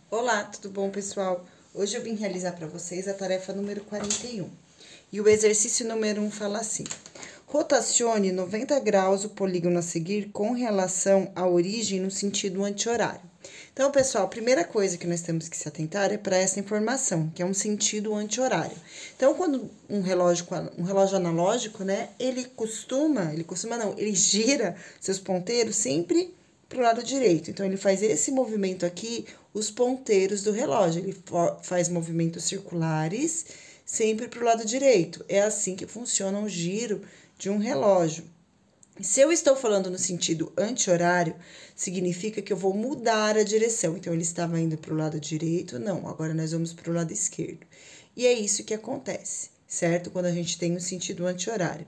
Olá, tudo bom, pessoal? Hoje eu vim realizar para vocês a tarefa número 41. E o exercício número 1 fala assim: rotacione 90 graus o polígono a seguir com relação à origem no sentido anti-horário. Então, pessoal, a primeira coisa que nós temos que se atentar é para essa informação, que é um sentido anti-horário. Então, quando um relógio analógico, né, ele gira seus ponteiros sempre para o lado direito. Então, ele faz esse movimento aqui, os ponteiros do relógio. Ele faz movimentos circulares sempre para o lado direito. É assim que funciona o giro de um relógio. Se eu estou falando no sentido anti-horário, significa que eu vou mudar a direção. Então, ele estava indo para o lado direito, não, agora nós vamos para o lado esquerdo. E é isso que acontece, certo? Quando a gente tem um sentido anti-horário.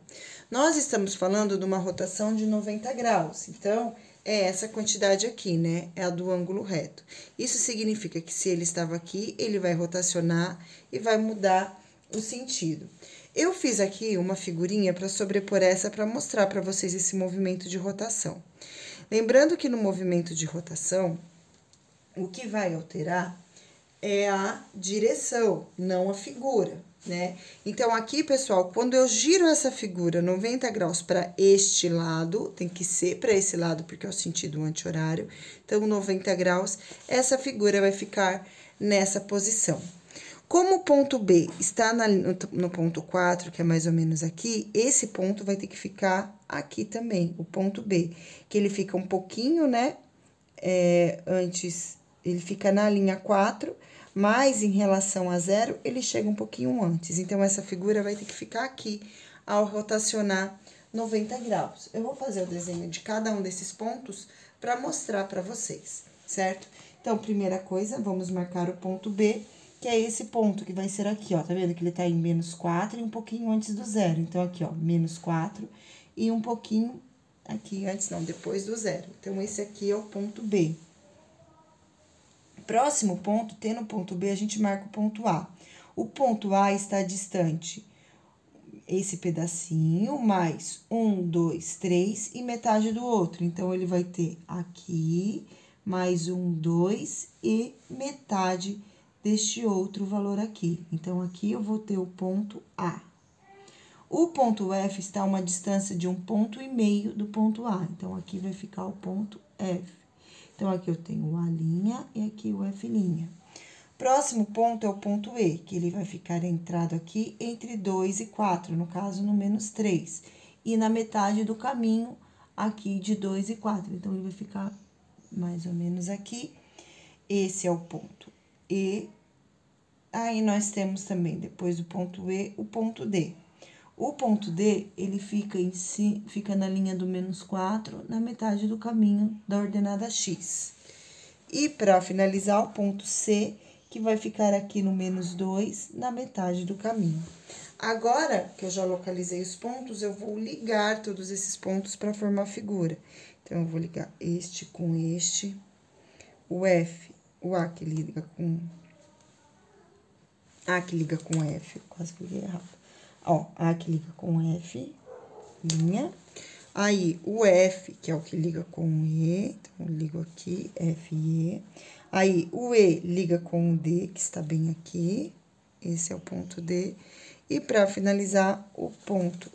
Nós estamos falando de uma rotação de 90 graus, então, é essa quantidade aqui, né? É a do ângulo reto. Isso significa que se ele estava aqui, ele vai rotacionar e vai mudar o sentido. Eu fiz aqui uma figurinha para sobrepor essa para mostrar para vocês esse movimento de rotação. Lembrando que no movimento de rotação, o que vai alterar é a direção, não a figura, né? Então, aqui, pessoal, quando eu giro essa figura 90 graus para este lado, tem que ser para esse lado, porque é o sentido anti-horário. Então, 90 graus, essa figura vai ficar nessa posição. Como o ponto B está no ponto 4, que é mais ou menos aqui, esse ponto vai ter que ficar aqui também, o ponto B, que ele fica um pouquinho, né, antes, ele fica na linha 4, mas em relação a 0, ele chega um pouquinho antes. Então, essa figura vai ter que ficar aqui ao rotacionar 90 graus. Eu vou fazer o desenho de cada um desses pontos para mostrar para vocês, certo? Então, primeira coisa, vamos marcar o ponto B, que é esse ponto que vai ser aqui, ó, tá vendo? Que ele tá em menos 4 e um pouquinho antes do 0. Então, aqui, ó, menos 4 e um pouquinho aqui antes, não, depois do 0. Então, esse aqui é o ponto B. Próximo ponto, tendo o ponto B, a gente marca o ponto A. O ponto A está distante esse pedacinho, mais 1, 2, 3 e metade do outro. Então, ele vai ter aqui, mais 1, 2 e metade deste outro valor aqui. Então, aqui eu vou ter o ponto A. O ponto F está a uma distância de 1,5 ponto do ponto A. Então, aqui vai ficar o ponto F. Então, aqui eu tenho o A' e aqui o F'. Próximo ponto é o ponto E, que ele vai ficar entrado aqui entre 2 e 4, no caso, no menos 3. E na metade do caminho, aqui de 2 e 4. Então, ele vai ficar mais ou menos aqui. Esse é o ponto E. Aí, nós temos também, depois do ponto E, o ponto D. O ponto D, ele fica na linha do menos 4, na metade do caminho da ordenada X. E, para finalizar, o ponto C, que vai ficar aqui no menos 2, na metade do caminho. Agora, que eu já localizei os pontos, eu vou ligar todos esses pontos para formar a figura. Então, eu vou ligar este com este, o F, o A que liga com... A que liga com F, quase que eu liguei errado. Ó, A que liga com F, linha. Aí, o F, que é o que liga com o E, então, eu ligo aqui, F e E. Aí, o E liga com o D, que está bem aqui, esse é o ponto D. E, para finalizar, o ponto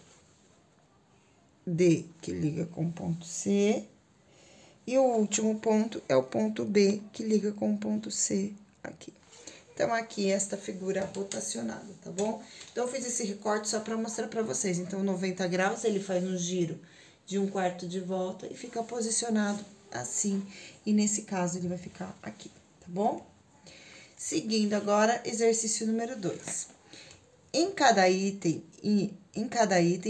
D, que liga com o ponto C. E o último ponto é o ponto B, que liga com o ponto C aqui. Então, aqui, esta figura rotacionada, tá bom? Então, eu fiz esse recorte só para mostrar para vocês. Então, 90 graus, ele faz um giro de 1/4 de volta e fica posicionado assim. E, nesse caso, ele vai ficar aqui, tá bom? Seguindo agora, exercício número 2. Em cada item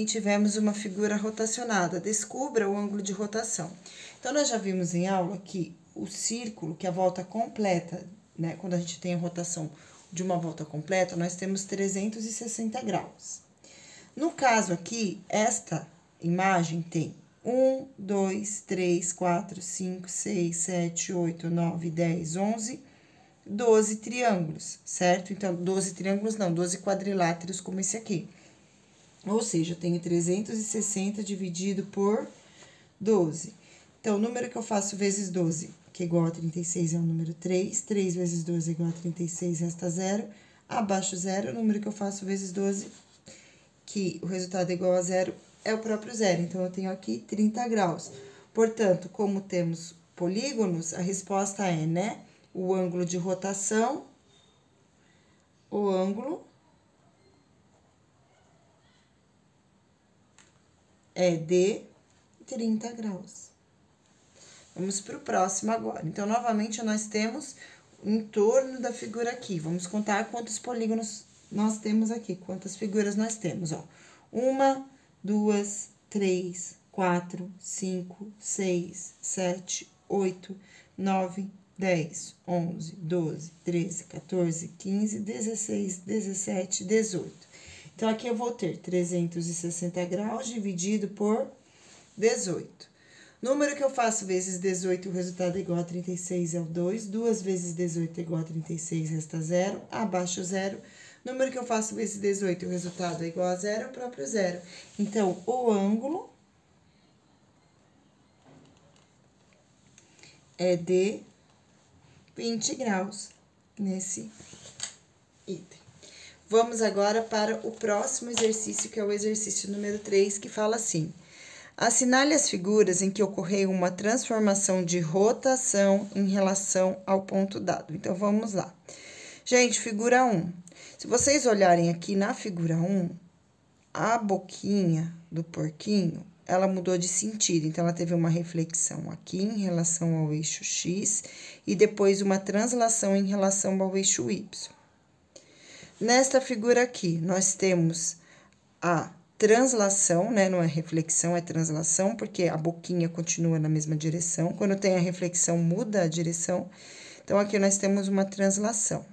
tivemos uma figura rotacionada. Descubra o ângulo de rotação. Então, nós já vimos em aula que o círculo, que é a volta completa, né? Quando a gente tem a rotação de uma volta completa, nós temos 360 graus. No caso aqui, esta imagem tem 1, 2, 3, 4, 5, 6, 7, 8, 9, 10, 11, 12 triângulos, certo? Então, 12 triângulos não, 12 quadriláteros como esse aqui. Ou seja, eu tenho 360 dividido por 12. Então, o número que eu faço vezes 12 que é igual a 36 é o número 3. 3 vezes 12 é igual a 36, resta 0. Abaixo 0, o número que eu faço vezes 12, que o resultado é igual a 0, é o próprio 0. Então, eu tenho aqui 30 graus. Portanto, como temos polígonos, a resposta é, né? O ângulo de rotação, o ângulo é de 30 graus. Vamos para o próximo agora. Então, novamente, nós temos em torno da figura aqui. Vamos contar quantos polígonos nós temos aqui, quantas figuras nós temos, ó. 1, 2, 3, 4, 5, 6, 7, 8, 9, 10, 11, 12, 13, 14, 15, 16, 17, 18. Então, aqui eu vou ter 360 graus dividido por 18. Número que eu faço vezes 18, o resultado é igual a 36, é o 2. 2 vezes 18 é igual a 36, resta 0. Abaixo 0. Número que eu faço vezes 18, o resultado é igual a 0, é o próprio 0. Então, o ângulo é de 20 graus nesse item. Vamos agora para o próximo exercício, que é o exercício número 3, que fala assim: assinale as figuras em que ocorreu uma transformação de rotação em relação ao ponto dado. Então, vamos lá. Gente, figura 1. Se vocês olharem aqui na figura 1, a boquinha do porquinho, ela mudou de sentido. Então, ela teve uma reflexão aqui em relação ao eixo X e depois uma translação em relação ao eixo Y. Nesta figura aqui, nós temos a translação, né? Não é reflexão, é translação, porque a boquinha continua na mesma direção. Quando tem a reflexão, muda a direção. Então, aqui nós temos uma translação.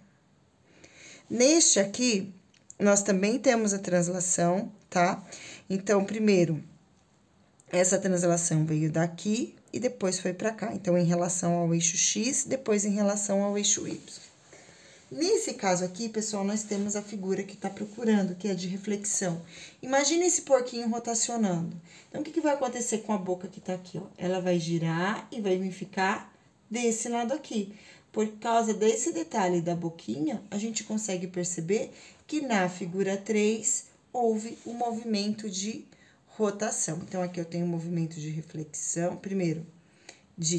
Neste aqui, nós também temos a translação, tá? Então, primeiro, essa translação veio daqui e depois foi para cá. Então, em relação ao eixo X, depois em relação ao eixo Y. Nesse caso aqui, pessoal, nós temos a figura que está procurando, que é de reflexão. Imagina esse porquinho rotacionando. Então, o que vai acontecer com a boca que está aqui, ó? Ela vai girar e vai vir ficar desse lado aqui. Por causa desse detalhe da boquinha, a gente consegue perceber que na figura 3 houve um movimento de rotação. Então, aqui eu tenho um movimento de reflexão, primeiro de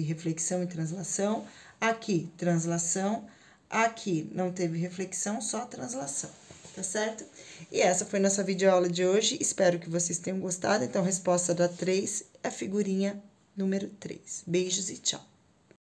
reflexão e translação, aqui translação, aqui não teve reflexão, só translação, tá certo? E essa foi nossa videoaula de hoje, espero que vocês tenham gostado. Então, a resposta da 3 é a figurinha número 3. Beijos e tchau!